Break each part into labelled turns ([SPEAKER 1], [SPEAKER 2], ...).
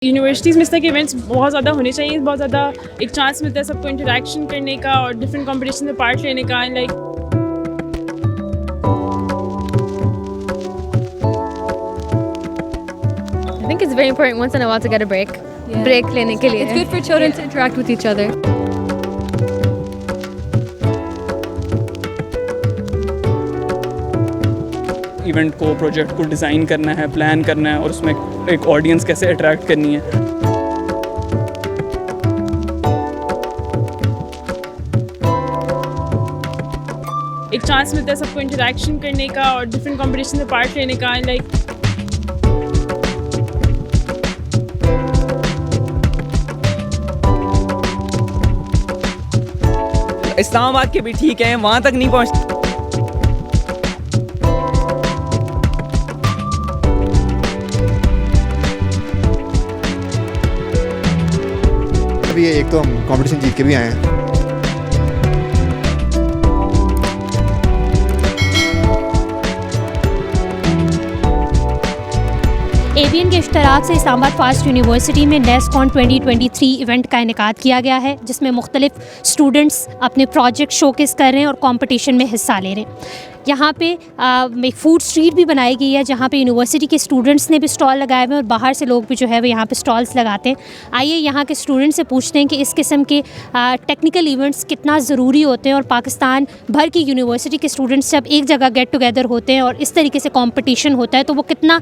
[SPEAKER 1] Universities में इस तरह के इवेंट्स बहुत ज़्यादा होने चाहिए, बहुत ज़्यादा एक चांस मिलता है सबको इंटरेक्शन करने का और डिफरेंट कॉम्पिटिशन में पार्ट लेने का and like
[SPEAKER 2] I think it's very important once in a while to get a break.
[SPEAKER 3] Yeah.
[SPEAKER 2] Break लेने के लिए.
[SPEAKER 3] It's good for children to interact with each other.
[SPEAKER 4] Event को, प्रोजेक्ट को design करना है, प्लान करना है और उसमें एक ऑडियंस कैसे अट्रैक्ट करनी है।
[SPEAKER 1] एक चांस मिलता है सबको इंटरेक्शन करने का और डिफरेंट कॉम्पिटिशन में पार्ट लेने का एंड लाइक
[SPEAKER 5] इस्लामाबाद के भी ठीक हैं, वहाँ तक नहीं पहुँच।
[SPEAKER 6] अभी एक तो हम कंपटीशन जीत के भी आए हैं।
[SPEAKER 7] ABN के इश्तराक से इस्लामाबाद फास्ट यूनिवर्सिटी में नेस्कॉन 2023 इवेंट का इनेकाद किया गया है, जिसमें मुख्तलिफ स्टूडेंट्स अपने प्रोजेक्ट शोकेस कर रहे हैं और कंपटीशन में हिस्सा ले रहे हैं। यहाँ पे एक फ़ूड स्ट्रीट भी बनाई गई है, जहाँ पे यूनिवर्सिटी के स्टूडेंट्स ने भी स्टॉल लगाए हुए हैं और बाहर से लोग भी जो है वो यहाँ पे स्टॉल्स लगाते हैं। आइए यहाँ के स्टूडेंट से पूछते हैं कि इस किस्म के टेक्निकल इवेंट्स कितना ज़रूरी होते हैं और पाकिस्तान भर की यूनिवर्सिटी के स्टूडेंट्स जब एक जगह गेट टुगेदर होते हैं और इस तरीके से कॉम्पिटिशन होता है तो वो कितना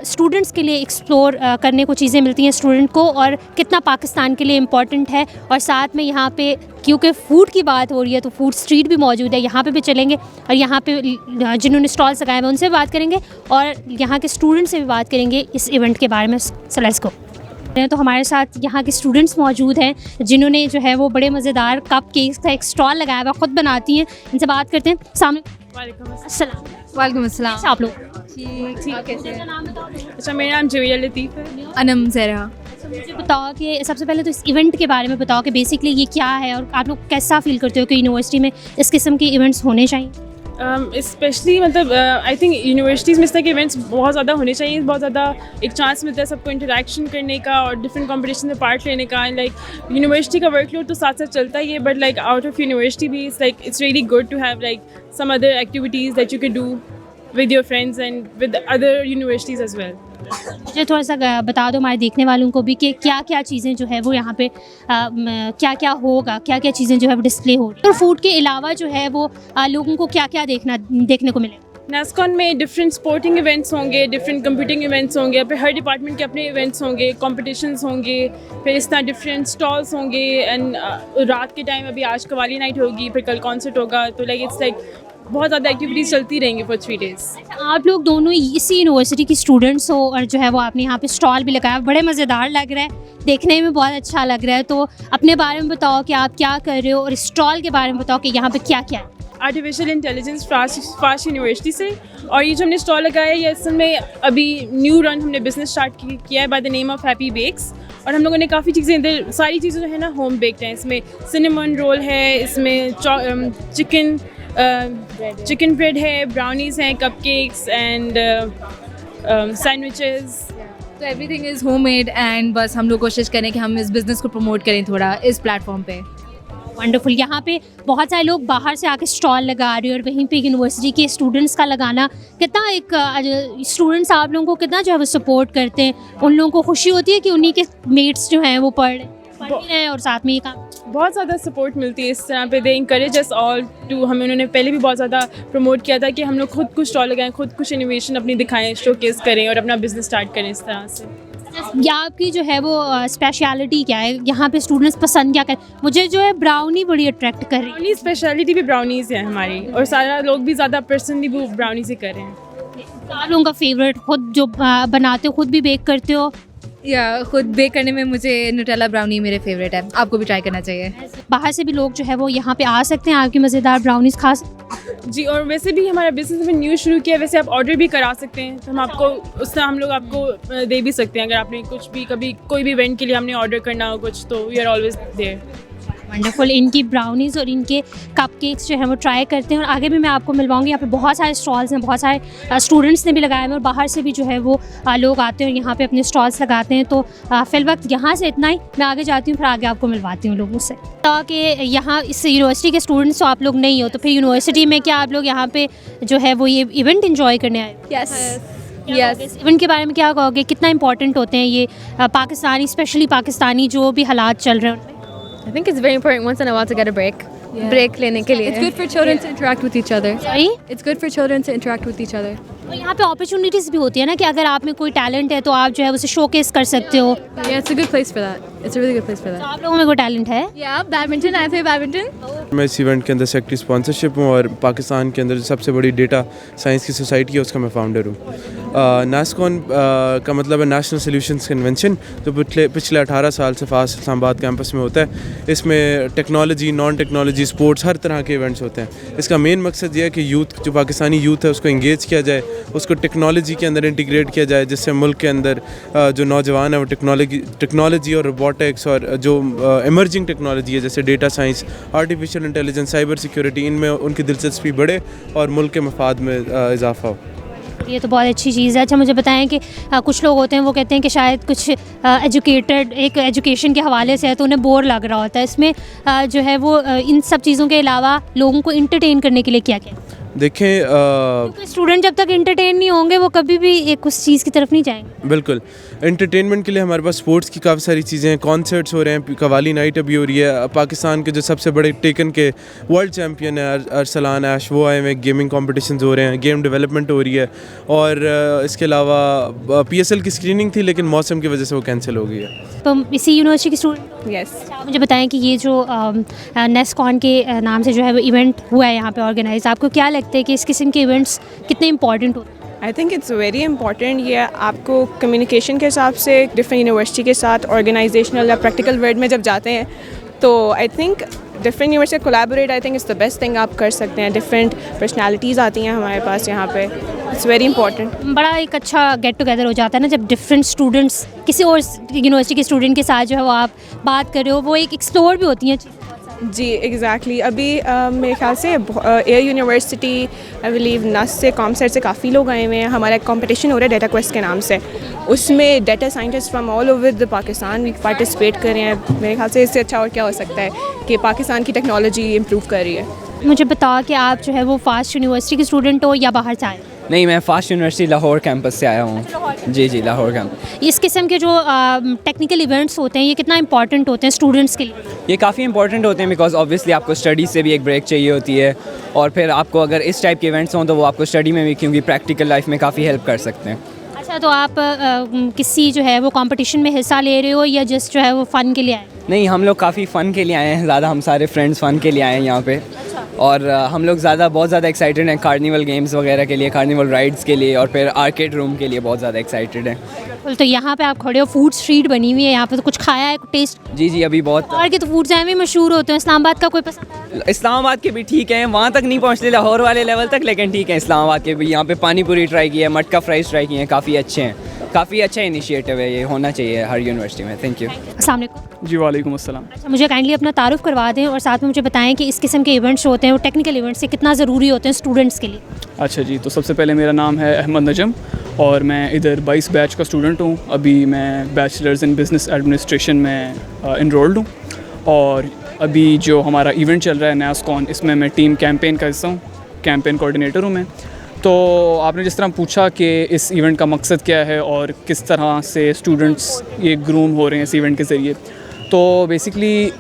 [SPEAKER 7] स्टूडेंट्स के लिए एक्सप्लोर करने को चीज़ें मिलती हैं स्टूडेंट को और कितना पाकिस्तान के लिए इम्पॉर्टेंट है। और साथ में यहाँ पे क्योंकि फ़ूड की बात हो रही है तो फूड स्ट्रीट भी मौजूद है, यहाँ पे भी चलेंगे और यहाँ पे जिन्होंने स्टॉल्स लगाए हैं उनसे भी बात करेंगे और यहाँ के स्टूडेंट से भी बात करेंगे इस इवेंट के बारे में। So let's go. तो हमारे साथ यहाँ के स्टूडेंट्स मौजूद हैं जिन्होंने जो है वो बड़े मज़ेदार कप केक्स का एक स्टॉल लगाया हुआ, ख़ुद बनाती हैं। इनसे बात करते हैं। सामने
[SPEAKER 2] वालेकुम अस्सलाम.
[SPEAKER 7] आप लोग
[SPEAKER 1] ठीक कैसे अच्छा मेरा नाम जवेरिया लतीफ़ है।
[SPEAKER 3] अनम ज़रा।
[SPEAKER 7] मुझे बताओ कि सबसे पहले तो इस इवेंट के बारे में बताओ कि बेसिकली ये क्या है और आप लोग कैसा फील करते हो कि यूनिवर्सिटी में इस किस्म के इवेंट्स होने चाहिए।
[SPEAKER 1] स्पेशली मतलब आई थिंक यूनिवर्सिटीज़ में इस तरह के इवेंट्स बहुत ज़्यादा होने चाहिए, बहुत ज़्यादा एक चांस मिलता है सबको इंटरेक्शन करने का और डिफरेंट कॉम्पिटिशन में पार्ट लेने का एंड लाइक यूनिवर्सिटी का वर्कलोड तो साथ साथ चलता ही है but like out of university भी it's really good to have like some other activities that you can do with your friends and with other universities as well.
[SPEAKER 7] मुझे थोड़ा सा बता दो हमारे देखने वालों को भी कि क्या क्या चीज़ें जो है वो यहाँ पे क्या क्या होगा, क्या क्या चीज़ें जो है वो डिस्प्ले हो रही है और फूड के अलावा जो है वो लोगों को क्या क्या देखने को मिलेगा।
[SPEAKER 1] नेस्कॉन में डिफरेंट स्पोर्टिंग इवेंट्स होंगे, डिफरेंट कंप्यूटिंग इवेंट्स होंगे, फिर हर डिपार्टमेंट के अपने इवेंट्स होंगे, कॉम्पिटिशन्स होंगे, फिर इस तरह डिफरेंट स्टॉल्स होंगे एंड रात के टाइम अभी आज कवाली नाइट होगी, फिर कल कॉन्सर्ट होगा, तो लाइक इट्स लाइक बहुत ज़्यादा एक्टिविटीज़ चलती रहेंगी फॉर 3 days।
[SPEAKER 7] आप लोग दोनों इसी यूनिवर्सिटी की स्टूडेंट्स हो और जो है वो आपने यहाँ पे स्टॉल भी लगाया, बड़े मज़ेदार लग रहा है, देखने में बहुत अच्छा लग रहा है। तो अपने बारे में बताओ कि आप क्या कर रहे हो और स्टॉल के बारे में बताओ कि यहाँ पे क्या क्या है।
[SPEAKER 1] आर्टिफिशियल इंटेलिजेंस फास्ट यूनिवर्सिटी से और ये जो हमने स्टॉल लगाया है ये असल में अभी न्यू रन हमने बिज़नेस स्टार्ट किया है by the name of Happy Bakes और हम लोगों ने काफ़ी चीज़ें इधर सारी चीज़ें जो है ना होम बेक्ड हैं। इसमें सिनेमन रोल है, इसमें चिकन ब्रेड है, ब्राउनीज़ हैं, कपकेक्स एंड सैंडविचेस।
[SPEAKER 3] तो एवरीथिंग इज़ होममेड एंड बस हम लोग कोशिश करें कि हम इस बिज़नेस को प्रमोट करें थोड़ा इस प्लेटफॉर्म पे।
[SPEAKER 7] वंडरफुल। यहाँ पे बहुत सारे लोग बाहर से आके स्टॉल लगा रहे हैं और वहीं पे यूनिवर्सिटी के स्टूडेंट्स का लगाना कितना एक स्टूडेंट्स आप लोगों को कितना जो है वो सपोर्ट करते हैं, उन लोगों को खुशी होती है कि उन्हीं के मेट्स जो हैं वो पढ़ रहे हैं और साथ में ये काम
[SPEAKER 1] बहुत ज़्यादा सपोर्ट मिलती है इस तरह पे। दे इंकरेज अस ऑल टू, हमें उन्होंने पहले भी बहुत ज़्यादा प्रमोट किया था कि हम लोग खुद कुछ स्टॉल लगाएं, खुद कुछ इनोवेशन अपनी दिखाएं, शोकेस करें और अपना बिजनेस स्टार्ट करें इस तरह से।
[SPEAKER 7] या आपकी जो है वो स्पेशलिटी क्या है, यहाँ पे स्टूडेंट्स पसंद क्या करें। मुझे जो है ब्राउनी बड़ी अट्रैक्ट कर रही है।
[SPEAKER 1] ब्राउनी स्पेशलिटी भी ब्राउनीज़ है हमारी और सारा लोग भी ज़्यादा पर्सनली वो ब्राउनीज़ ही कर रहे हैं।
[SPEAKER 7] आप लोगों का फेवरेट खुद जो बनाते हो, खुद भी बेक करते हो?
[SPEAKER 3] या खुद बेक करने में मुझे न्यूटेला ब्राउनी मेरे फेवरेट है, आपको भी ट्राई करना चाहिए।
[SPEAKER 7] बाहर से भी लोग जो है वो यहाँ पे आ सकते हैं आपकी मज़ेदार ब्राउनीज़ खा सकते
[SPEAKER 1] जी। और वैसे भी हमारा बिज़नेस में न्यू शुरू किया है, वैसे आप ऑर्डर भी करा सकते हैं तो हम आपको उस तरह हम लोग आपको दे भी सकते हैं। अगर आपने कुछ भी कभी कोई भी इवेंट के लिए हमने ऑर्डर करना हो कुछ तो we are always there.
[SPEAKER 7] Wonderful. इनकी ब्राउनीज़ और इनके कपकेक्स जो हैं वो ट्राई करते हैं और आगे भी मैं आपको मिलवाऊंगी। यहाँ पे बहुत सारे स्टॉल्स हैं, बहुत सारे स्टूडेंट्स ने भी लगाए हैं और बाहर से भी जो है वो लोग आते हैं और यहाँ पे अपने स्टॉल्स लगाते हैं। तो फिल वक्त यहाँ से इतना ही, मैं आगे जाती हूँ फिर आगे आपको मिलवाती हूँ लोगों से। तो कि यहाँ इस यूनिवर्सिटी के स्टूडेंट्स तो आप लोग नहीं हो, तो फिर यूनिवर्सिटी में क्या आप लोग यहाँ पे जो है वो ये इवेंट इन्जॉय करने आए?
[SPEAKER 2] Yes.
[SPEAKER 7] इस इवेंट के बारे में क्या कहोगे, कितना इंपॉर्टेंट होते हैं ये पाकिस्तानी, स्पेशली पाकिस्तानी जो भी हालात चल रहे हैं उनमें?
[SPEAKER 2] I think it's very important once in a while to get a break. Break लेने के लिए.
[SPEAKER 3] It's good for children to interact with each other.
[SPEAKER 7] Sorry?
[SPEAKER 3] It's good for children to interact with each other.
[SPEAKER 7] और यहाँ पे opportunities भी होती है ना कि अगर आप में कोई टैलेंट है तो आप जो है उसे शोकेस कर सकते हो।
[SPEAKER 3] Yeah, it's a good place for that. It's a really good place for
[SPEAKER 7] तो
[SPEAKER 3] that.
[SPEAKER 7] आप लोगों में कोई टैलेंट है?
[SPEAKER 2] Yeah, badminton. I play badminton.
[SPEAKER 8] मैं इस इवेंट के अंदर सेक्रेटरी स्पॉन्सरशिप हूँ और पाकिस्तान के अंदर जो सबसे बड़ी डेटा साइंस की सोसाइटी है उसका मैं फाउंडर हूँ। नासकॉन का मतलब है नेशनल सॉल्यूशंस कन्वेंशन, जो पिछले 18 साल से फास्ट इस्लामाबाद कैंपस में होता है। इसमें टेक्नोलॉजी, नॉन टेक्नोलॉजी, स्पोर्ट्स, हर तरह के इवेंट्स होते हैं। इसका मेन मकसद ये है कि यूथ, जो पाकिस्तानी यूथ है, उसको इंगेज किया जाए, उसको टेक्नोलॉजी के अंदर इंटीग्रेट किया जाए, जिससे मुल्क के अंदर जो नौजवान है वो टेक्नोलॉजी और रोबोटिक्स और जो इमर्जिंग टेक्नोलॉजी है जैसे data science, artificial intelligence, cyber security, इनमें उनकी दिलचस्पी बढ़े और मुल्क के मफाद में इजाफा हो।
[SPEAKER 7] ये तो बहुत अच्छी चीज़ है। अच्छा मुझे बताएं कि कुछ लोग होते हैं वो कहते हैं कि शायद कुछ एजुकेटेड एक एजुकेशन के हवाले से है तो उन्हें बोर लग रहा होता है। इसमें जो है वो इन सब चीज़ों के अलावा लोगों को इंटरटेन करने के लिए क्या क्या?
[SPEAKER 8] देखें,
[SPEAKER 7] क्योंकि स्टूडेंट जब तक इंटरटेन नहीं होंगे वो कभी भी एक उस चीज़ की तरफ नहीं जाएंगे।
[SPEAKER 8] बिल्कुल, एंटरटेनमेंट के लिए हमारे पास स्पोर्ट्स की काफ़ी सारी चीज़ें हैं। कॉन्सर्ट्स हो रहे हैं, कवाली नाइट अभी हो रही है। पाकिस्तान के जो सबसे बड़े टेकन के वर्ल्ड चैम्पियन है अरसलान ऐश, वो आए हुए, गेमिंग कॉम्पिटिशन्स हो रहे हैं, गेम डेवलपमेंट हो रही है। और इसके अलावा PSL की स्क्रीनिंग थी लेकिन मौसम की वजह से वो कैंसिल हो गई है।
[SPEAKER 7] तो इसी यूनिवर्सिटी के स्टूडेंट?
[SPEAKER 1] Yes.
[SPEAKER 7] मुझे बताएं कि ये जो नेस्कॉन के नाम से जो है वो इवेंट हुआ है यहाँ पे ऑर्गेनाइज, आपको क्या लगता है कि इस किस्म के इवेंट्स कितने इंपॉर्टेंट होते हैं?
[SPEAKER 9] I think it's very important. ये आपको कम्युनिकेशन के हिसाब से डिफरेंट यूनिवर्सिटी के साथ ऑर्गेनाइजेशनल या प्रैक्टिकल वर्ल्ड में जब जाते हैं तो I think different university collaborate, I think it's the best thing आप कर सकते हैं। डिफरेंट पर्सनालिटीज़ आती हैं हमारे पास यहाँ पे, इट्स वेरी इंपॉर्टेंट।
[SPEAKER 7] बड़ा एक अच्छा गेट टुगेदर हो जाता है ना जब डिफरेंट स्टूडेंट्स किसी और यूनिवर्सिटी के स्टूडेंट के साथ जो है वो आप बात कर रहे हो, वो एक एक्सप्लोर भी होती हैं।
[SPEAKER 9] जी एग्जैक्टली। अभी मेरे ख्याल से एयर यूनिवर्सिटी, आई बिलीव नस से, कॉमसेट से काफ़ी लोग आए हुए हैं। हमारा एक कॉम्पिटिशन हो रहा है डेटा क्वेस्ट के नाम से, उसमें data scientist from all over the Pakistan participate कर रहे हैं। मेरे ख्याल से इससे अच्छा और क्या हो सकता है कि पाकिस्तान की टेक्नोलॉजी इम्प्रूव कर रही है।
[SPEAKER 7] मुझे बताओ कि आप जो है वो फास्ट यूनिवर्सिटी के स्टूडेंट हो या बाहर से आए?
[SPEAKER 5] नहीं, मैं फास्ट यूनिवर्सिटी लाहौर कैंपस से आया हूँ। जी, लाहौर कैंपस।
[SPEAKER 7] इस किस्म के जो टेक्निकल इवेंट्स होते हैं ये कितना इंपॉर्टेंट होते हैं स्टूडेंट्स के लिए?
[SPEAKER 5] ये काफ़ी इंपॉर्टेंट होते हैं बिकॉज ऑब्वियसली आपको स्टडी से भी एक ब्रेक चाहिए होती है और फिर आपको अगर इस टाइप के इवेंट्स हों तो वो आपको स्टडी में भी, क्योंकि प्रैक्टिकल लाइफ में काफ़ी हेल्प कर सकते हैं।
[SPEAKER 7] अच्छा, तो आप किसी जो है वो कंपटीशन में हिस्सा ले रहे हो या जस्ट जो है वो फ़न के लिए आए?
[SPEAKER 5] नहीं, हम लोग काफ़ी फ़न के लिए आए हैं, ज़्यादा हम सारे फ्रेंड्स फ़न के लिए आए हैं यहाँ पे। और हम लोग बहुत ज़्यादा एक्साइटेड हैं कार्निवल गेम्स वगैरह के लिए, कार्निवल राइड्स के लिए और फिर आर्केड रूम के लिए बहुत ज़्यादा एक्साइटेड हैं।
[SPEAKER 7] तो यहाँ पे आप खड़े हो, फूड स्ट्रीट बनी हुई है यहाँ पे, तो कुछ खाया है, टेस्ट?
[SPEAKER 5] जी, अभी बहुत।
[SPEAKER 7] और के तो फूड्स हैं भी मशहूर होते हैं। इस्लामाबाद का कोई पसंद है?
[SPEAKER 5] इस्लामाबाद के भी ठीक हैं, वहाँ तक नहीं पहुँचते लाहौर वाले लेवल तक, लेकिन ठीक है इस्लामाबाद के भी। यहाँ पे पानी पूरी ट्राई की है, मटका फ्राइज ट्राई किए हैं, काफ़ी अच्छे हैं। काफ़ी अच्छा इनिशिएटिव है, ये होना चाहिए हर यूनिवर्सिटी में। Thank you.
[SPEAKER 7] अस्सलाम वालेकुम।
[SPEAKER 4] जी वालेकुम अस्सलाम।
[SPEAKER 7] अच्छा, मुझे काइंडली अपना तारुफ करवा दें और साथ में मुझे बताएं कि इस किस्म के इवेंट्स होते हैं वो टेक्निकल इवेंट्स से कितना ज़रूरी होते हैं स्टूडेंट्स के लिए?
[SPEAKER 4] अच्छा जी, तो सबसे पहले मेरा नाम है अहमद नजम और मैं इधर 22 बैच का स्टूडेंट हूँ। अभी मैं बैचलर्स इन बिज़नेस एडमिनिस्ट्रेशन में इनरोल्ड हूँ और अभी जो हमारा इवेंट चल रहा है नेस्कॉन, इसमें मैं टीम कैंपेन का हिस्सा हूँ, कैंपेन कोऑर्डिनेटर हूँ मैं। तो आपने जिस तरह पूछा कि इस इवेंट का मकसद क्या है और किस तरह से स्टूडेंट्स ये ग्रूम हो रहे हैं इस इवेंट के ज़रिए, तो बेसिकली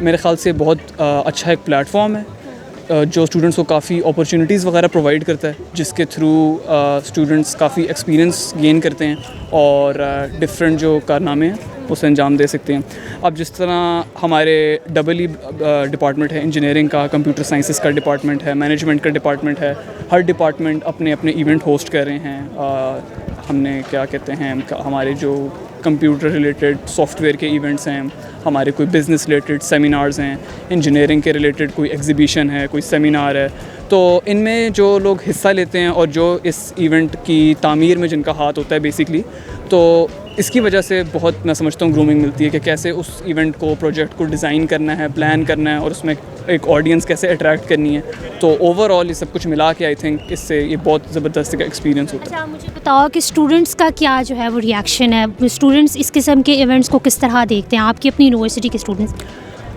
[SPEAKER 4] मेरे ख़्याल से बहुत अच्छा एक प्लेटफॉर्म है जो स्टूडेंट्स को काफ़ी अपॉर्चुनिटीज़ वगैरह प्रोवाइड करता है, जिसके थ्रू स्टूडेंट्स काफ़ी एक्सपीरियंस गेन करते हैं और डिफरेंट जो कारनामे हैं उसे अंजाम दे सकते हैं। अब जिस तरह हमारे डबल डिपार्टमेंट है, इंजीनियरिंग का, कंप्यूटर साइंसेस का डिपार्टमेंट है, मैनेजमेंट का डिपार्टमेंट है, हर डिपार्टमेंट अपने अपने इवेंट होस्ट कर रहे हैं। हमने क्या कहते हैं, हमारे जो कंप्यूटर रिलेटेड सॉफ्टवेयर के इवेंट्स हैं, हमारे कोई बिज़नेस रिलेटेड सेमिनार्स हैं, इंजीनियरिंग के रिलेटेड कोई एग्जीबिशन है, कोई सेमिनार है, तो इनमें जो लोग हिस्सा लेते हैं और जो इस इवेंट की तामीर में जिनका हाथ होता है बेसिकली, तो इसकी वजह से बहुत मैं समझता हूँ ग्रूमिंग मिलती है कि कैसे उस इवेंट को, प्रोजेक्ट को डिज़ाइन करना है, प्लान करना है और उसमें एक ऑडियंस कैसे अट्रैक्ट करनी है। तो ओवरऑल ये सब कुछ मिला के आई थिंक इससे ये बहुत ज़बरदस्त का एक्सपीरियंस होता है।
[SPEAKER 7] अच्छा, मुझे बताओ कि स्टूडेंट्स का क्या जो है वो रिएक्शन है, स्टूडेंट्स इस किस्म के इवेंट्स को किस तरह देखते हैं, आपकी अपनी यूनिवर्सिटी के स्टूडेंट्स?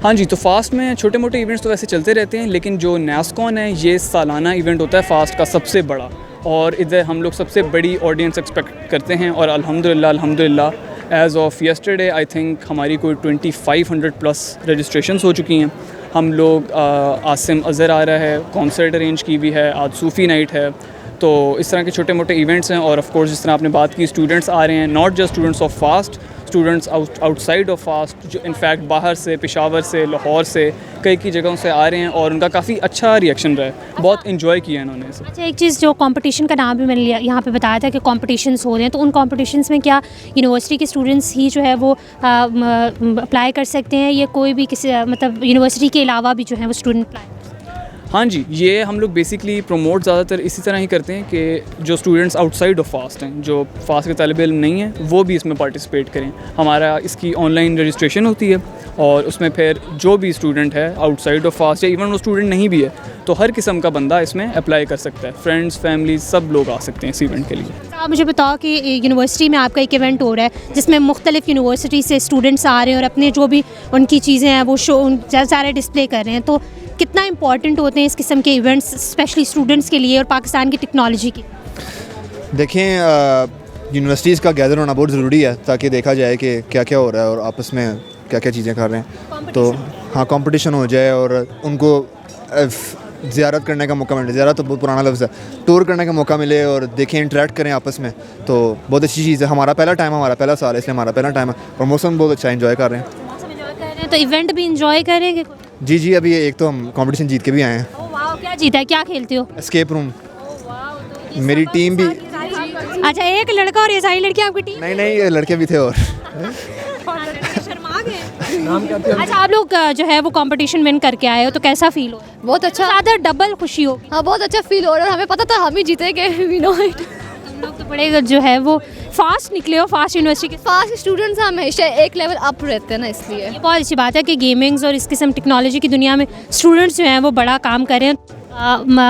[SPEAKER 4] हाँ जी, तो फास्ट में छोटे मोटे इवेंट्स तो वैसे चलते रहते हैं, लेकिन जो NASCON है ये सालाना इवेंट होता है फास्ट का सबसे बड़ा, और इधर हम लोग सबसे बड़ी ऑडियंस एक्सपेक्ट करते हैं। और अल्हम्दुलिल्लाह as of yesterday I think हमारी कोई 2500 प्लस रजिस्ट्रेशंस हो चुकी हैं। हम लोग आसिम अज़हर आ रहा है, कॉन्सर्ट अरेंज की हुई है, आज सूफ़ी नाइट है। तो इस तरह के छोटे मोटे इवेंट्स हैं। और ऑफ कोर्स जिस तरह आपने बात की, स्टूडेंट्स आ रहे हैं, not just students of fast, students outside of fast, जो इनफैक्ट बाहर से, पेशावर से, लाहौर से, कई जगहों से आ रहे हैं और उनका काफ़ी अच्छा रिएक्शन रहा है, बहुत इन्जॉय किया इन्होंने इसे।
[SPEAKER 7] अच्छा, एक चीज़ जो कंपटीशन का नाम भी मैंने यहाँ पे बताया था कि कंपटीशंस हो रहे हैं, तो उन कंपटीशंस में क्या यूनिवर्सिटी के स्टूडेंट्स ही जो है वो अप्लाई कर सकते हैं, या कोई भी किसी मतलब यूनिवर्सिटी के अलावा भी जो है वो स्टूडेंट अप्लाई?
[SPEAKER 4] हाँ जी, ये हम लोग बेसिकली प्रमोट ज़्यादातर इसी तरह ही करते हैं कि जो स्टूडेंट्स आउटसाइड ऑफ फास्ट हैं, जो फास्ट के तालिब इल्म नहीं हैं, वो भी इसमें पार्टिसिपेट करें। हमारा इसकी ऑनलाइन रजिस्ट्रेशन होती है और उसमें फिर जो भी स्टूडेंट है आउटसाइड ऑफ फास्ट, या इवन वो स्टूडेंट नहीं भी है, तो हर किस्म का बंदा इसमें अप्लाई कर सकता है। फ्रेंड्स, फैमिली, सब लोग आ सकते हैं इस इवेंट के लिए।
[SPEAKER 7] आप मुझे बताओ कि यूनिवर्सिटी में आपका एक इवेंट हो रहा है जिसमें मुख्तलिफ यूनिवर्सिटी से स्टूडेंट्स आ रहे हैं और अपने जो भी उनकी चीज़ें हैं वो शो सारे डिस्प्ले कर रहे हैं, तो कितना इंपॉर्टेंट होते हैं इस किस्म के इवेंट्स स्पेशली स्टूडेंट्स के लिए और पाकिस्तान की टेक्नोलॉजी की?
[SPEAKER 6] देखें, यूनिवर्सिटीज़ का गैदर होना बहुत ज़रूरी है ताकि देखा जाए कि क्या क्या हो रहा है और आपस में क्या क्या चीज़ें कर रहे हैं। तो हाँ, कंपटीशन हो जाए और उनको ज़ियारत करने का मौका मिले, ज़ियारत तो बहुत पुराना लफ्ज़ है, टूर करने का मौका मिले और देखें, इंटरेक्ट करें आपस में, तो बहुत अच्छी चीज़ है। हमारा पहला साल है, इसलिए हमारा पहला टाइम है और मौसम बहुत अच्छा इन्जॉय कर रहे हैं।
[SPEAKER 7] तो इवेंट भी इंजॉय करेंगे?
[SPEAKER 6] जी, अभी एक तो हम कंपटीशन जीत के भी आए हैं।
[SPEAKER 7] वाह, क्या जीता है, क्या खेलते हो?
[SPEAKER 6] Escape room. मेरी टीम भी।
[SPEAKER 7] अच्छा, एक लड़का और ये सारी लड़की आपकी टीम?
[SPEAKER 6] नहीं, लड़के भी थे और
[SPEAKER 7] शर्मा गए। अच्छा, आप लोग जो है वो कंपटीशन विन करके आए हो, तो कैसा फील हो?
[SPEAKER 2] बहुत अच्छा,
[SPEAKER 7] ज़्यादा डबल खुशी होगी।
[SPEAKER 2] हाँ, बहुत अच्छा फील हो रहा है, हमें पता था हम ही जीतेंगे। We know it.
[SPEAKER 7] तुम लोग तो बड़े जो है वो फास्ट निकले हो, फास्ट यूनिवर्सिटी के।
[SPEAKER 2] फास्ट स्टूडेंट्स हमेशा एक लेवल अप रहते हैं ना, इसलिए
[SPEAKER 7] ये बहुत अच्छी बात है कि गेमिंग्स और इस किस्म टेक्नोलॉजी की दुनिया में स्टूडेंट्स जो हैं वो बड़ा काम कर रहे हैं।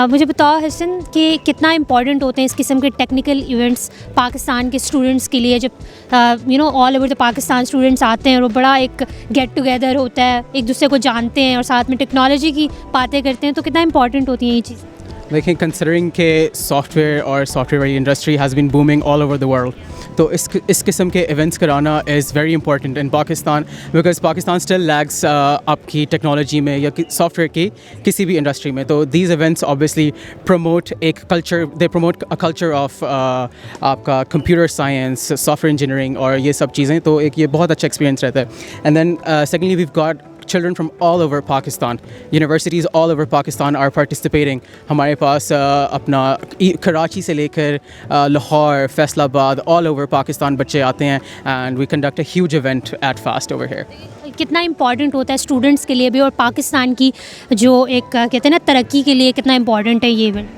[SPEAKER 7] मुझे बताओ हसन कि कितना इंपॉर्टेंट होते हैं इस किस्म के टेक्निकल इवेंट्स पाकिस्तान के स्टूडेंट्स के लिए, जब all over the Pakistan students आते हैं और वो बड़ा एक गेट टुगेदर होता है, एक दूसरे को जानते हैं और साथ में टेक्नोलॉजी की बातें करते हैं, तो कितना इंपॉर्टेंट होती हैं ये चीज़?
[SPEAKER 10] देखें, कंसिडरिंग के सॉफ्टवेयर और सॉफ्टवेयर वाली industry has been booming all over the world, तो इस किस्म के इवेंट्स कराना is very important in Pakistan, because Pakistan still lags आपकी टेक्नोलॉजी में या सॉफ्टवेयर की किसी भी इंडस्ट्री में। तो दीज इवेंट्स ऑब्वियसली प्रमोट एक culture, they promote a culture of आपका कंप्यूटर साइंस, सॉफ्टवेयर इंजीनियरिंग और ये सब चीज़ें, तो एक ये बहुत अच्छा एक्सपीरियंस रहता है। And then secondly we've got children from all over Pakistan. Universities all over Pakistan are participating. हमारे पास अपना कराची से लेकर Lahore, Faisalabad, all over Pakistan बच्चे आते हैं and we conduct a huge event at FAST over here.
[SPEAKER 7] कितना इम्पॉर्टेंट होता है स्टूडेंट्स के लिए भी और पाकिस्तान की जो एक कहते हैं ना तरक्की के लिए कितना इम्पॉर्टेंट है ये इवेंट?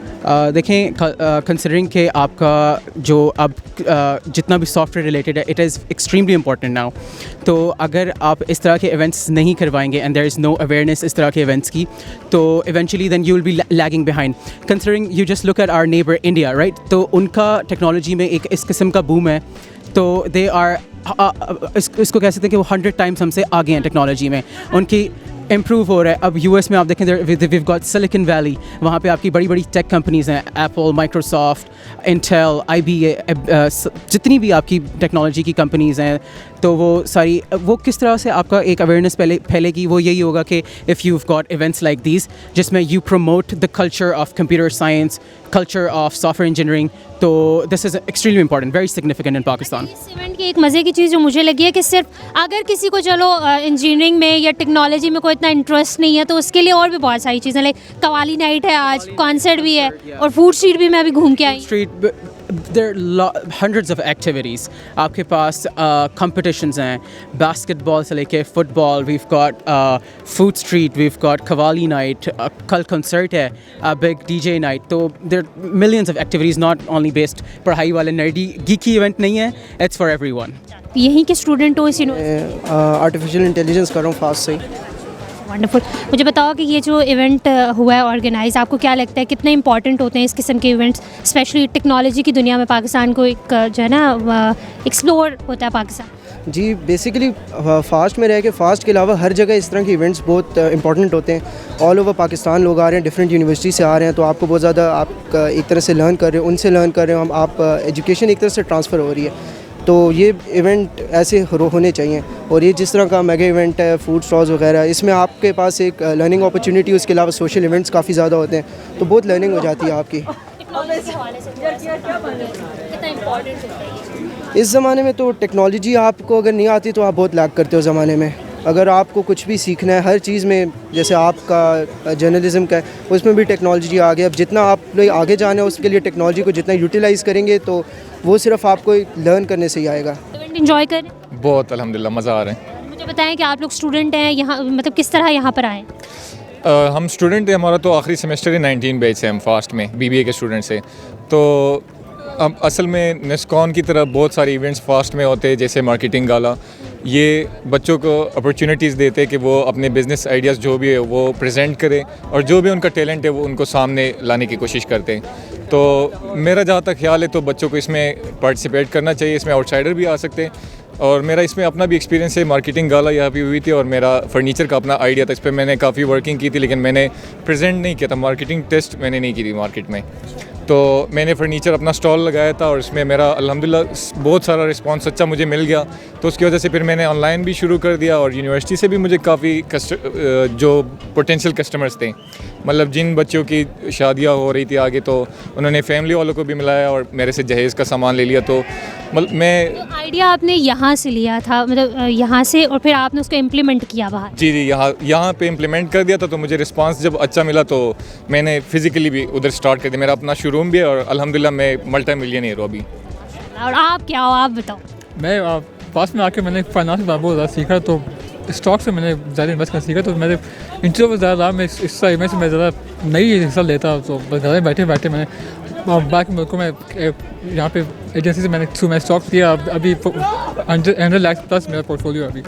[SPEAKER 10] देखें, कंसिडरिंग के आपका जो अब जितना भी सॉफ्टवेयर रिलेटेड है, it is extremely important now. तो अगर आप इस तरह के इवेंट्स नहीं करवाएंगे and there is no awareness इस तरह के इवेंट्स की, तो eventually then you will be lagging behind. Considering you just look at our neighbour India, right? तो उनका टेक्नोलॉजी में एक इस किस्म का बूम है, तो दे आर इसको कह सकते हैं कि वो 100 टाइम्स हमसे आगे हैं टेक्नोलॉजी में, उनकी इम्प्रूव हो रहा है। अब यूएस में आप देखें, वीव गॉट सिलिकॉन वैली, वहाँ पे आपकी बड़ी बड़ी टेक कंपनीज़ हैं, एप्पल, माइक्रोसॉफ्ट, इंटेल, IBM, जितनी भी आपकी टेक्नोलॉजी की कंपनीज़ हैं, तो वो सारी वो किस तरह से आपका एक अवेयरनेस फैलेगी, वो यही होगा कि if you got events like these जिसमें you promote the culture of computer science, culture of software engineering, तो this is extremely important, very significant in Pakistan.
[SPEAKER 7] इस इवेंट की एक मज़े की चीज़ जो मुझे लगी है कि सिर्फ अगर किसी को चलो इंजीनियरिंग में या टेक्नोलॉजी में कोई इतना इंटरेस्ट नहीं है, तो उसके लिए और भी बहुत सारी चीज़ें, लाइक कवाली नाइट है, आज कॉन्सर्ट भी है और फूड स्ट्रीट भी मैं अभी घूम के आई।
[SPEAKER 10] Street hundreds of activities. आपके पास competitions हैं, basketball से लेके football, we've got food street, we've got Qawwali night, कल concert है, a big DJ night. तो there are millions of activities, not only based पढ़ाई वाले nerdy geeky event नहीं है, it's for everyone.
[SPEAKER 7] यहीं के स्टूडेंट हो इस यूनिवर्सिटी?
[SPEAKER 11] आर्टिफिशियल इंटेलिजेंस कर रहा हूँ फास्ट से।
[SPEAKER 7] वंडरफुल। मुझे बताओ कि ये जो इवेंट हुआ है ऑर्गेनाइज, आपको क्या लगता है कितने इंपॉर्टेंट होते हैं इस किस्म के इवेंट्स, स्पेशली टेक्नोलॉजी की दुनिया में पाकिस्तान को एक जो है ना एक्सप्लोर होता है पाकिस्तान?
[SPEAKER 11] जी बेसिकली फास्ट में रह के फास्ट के अलावा हर जगह इस तरह के इवेंट्स बहुत इंपॉर्टेंट होते हैं। ऑल ओवर पाकिस्तान लोग आ रहे हैं, डिफरेंट यूनिवर्सिटी से आ रहे हैं, तो आपको बहुत ज़्यादा आप एक तरह से लर्न कर रहे हो, उनसे लर्न कर रहे हो, हम आप एजुकेशन एक तरह से ट्रांसफ़र हो रही है। तो ये इवेंट ऐसे होने चाहिए। और ये जिस तरह का मेगा इवेंट है, फूड स्टॉल्स वगैरह, इसमें आपके पास एक लर्निंग अपॉर्चुनिटी, उसके अलावा सोशल इवेंट्स काफ़ी ज़्यादा होते हैं, तो बहुत लर्निंग हो जाती है आपकी। इस ज़माने में तो टेक्नोलॉजी आपको अगर नहीं आती तो आप बहुत लैग करते हो ज़माने में। अगर आपको कुछ भी सीखना है हर चीज़ में, जैसे आपका जर्नलिज़म का है, उसमें भी टेक्नोलॉजी आ गई। अब जितना आप आगे जाना है उसके लिए टेक्नोलॉजी को जितना यूटिलाइज़ करेंगे तो वो सिर्फ आपको लर्न करने से ही आएगा।
[SPEAKER 7] इवेंट एंजॉय करें?
[SPEAKER 12] बहुत अल्हम्दुलिल्लाह मज़ा आ रहा है।
[SPEAKER 7] मुझे बताएं कि आप लोग स्टूडेंट हैं यहाँ, मतलब किस तरह यहाँ पर आए?
[SPEAKER 12] हम स्टूडेंट हैं, हमारा तो आखिरी सेमेस्टर है, 19 बैच से हम फास्ट में BBA के स्टूडेंट से। तो अब असल में नेस्कॉन की तरह बहुत सारे इवेंट्स फास्ट में होते हैं, जैसे मार्केटिंग गाला, ये बच्चों को अपॉर्चुनिटीज़ देते हैं कि वो अपने बिज़नेस आइडियाज़ जो भी है वो प्रेजेंट करें, और जो भी उनका टैलेंट है वो उनको सामने लाने की कोशिश करते हैं। तो मेरा जहाँ तक ख्याल है तो बच्चों को इसमें पार्टिसिपेट करना चाहिए, इसमें आउटसाइडर भी आ सकते हैं। और मेरा इसमें अपना भी एक्सपीरियंस है, मार्केटिंग गाला यहाँ भी हुई थी और मेरा फर्नीचर का अपना आइडिया था, इस पर मैंने काफ़ी वर्किंग की थी, लेकिन मैंने प्रेजेंट नहीं किया था, मार्केटिंग टेस्ट मैंने नहीं की थी मार्केट में। तो मैंने फ़र्नीचर अपना स्टॉल लगाया था और इसमें मेरा अल्हम्दुलिल्लाह बहुत सारा रिस्पांस अच्छा मुझे मिल गया। तो उसकी वजह से फिर मैंने ऑनलाइन भी शुरू कर दिया, और यूनिवर्सिटी से भी मुझे काफ़ी जो पोटेंशियल कस्टमर्स थे, मतलब जिन बच्चों की शादियां हो रही थी आगे, तो उन्होंने फैमिली वालों को भी मिलाया और मेरे से जहेज़ का सामान ले लिया। तो मतलब मैं
[SPEAKER 7] तो आइडिया आपने यहाँ से लिया था, मतलब यहाँ से, और फिर आपने उसको इम्प्लीमेंट किया बाहर?
[SPEAKER 12] जी यहाँ पे इम्प्लीमेंट कर दिया था। तो मुझे रिस्पांस जब अच्छा मिला तो मैंने फ़िज़िकली भी उधर स्टार्ट कर दिया, मेरा अपना शोरूम भी है और अल्हम्दुलिल्लाह मैं मल्टी मिलियनेयर हूँ अभी।
[SPEAKER 7] और आप क्या हो, आप बताओ?
[SPEAKER 13] मैं पास में आके मैंने फाइनेंस में बहुत ज़्यादा सीखा, तो स्टॉक से मैंने ज़्यादा इन्वेस्ट करना सीखा, तो मेरे इंटरेस्ट में ज़्यादा मैं इस में से मैं ज़्यादा नई हिस्सा लेता। तो बस घर में बैठे बैठे मैंने बाकी मुल्कों में यहाँ पे एजेंसी से मैंने स्टॉक किया। अभी 100 लाख प्लस मेरा पोर्टफोलियो है अभी।